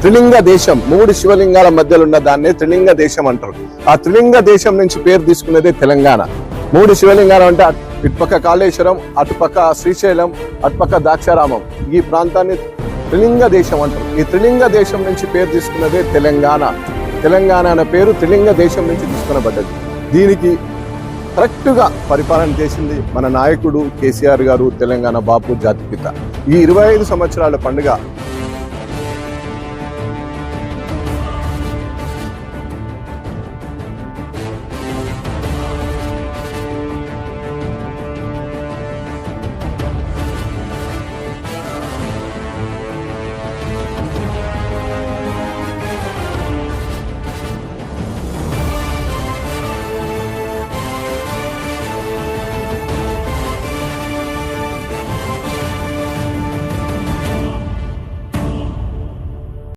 త్రిలింగ దేశం, 3 శివలింగాల మధ్యలో ఉన్న దాన్నే త్రిలింగ దేశం అంటారు. ఆ త్రిలింగ దేశం నుంచి పేరు తీసుకునేదే తెలంగాణ. 3 శివలింగాలు అంటే ఇటుపక్క కాళేశ్వరం, అటుపక్క శ్రీశైలం, అటుపక్క ద్రాక్షారామం. ఈ ప్రాంతాన్ని త్రిలింగ దేశం అంటారు. ఈ త్రిలింగ దేశం నుంచి పేరు తీసుకున్నదే తెలంగాణ. తెలంగాణ అనే పేరు త్రిలింగ దేశం నుంచి తీసుకునబడ్డది. దీనికి కరెక్ట్గా పరిపాలన చేసింది మన నాయకుడు కేసీఆర్ గారు, తెలంగాణ బాపు జాతిపిత. ఈ 25 సంవత్సరాల పండుగ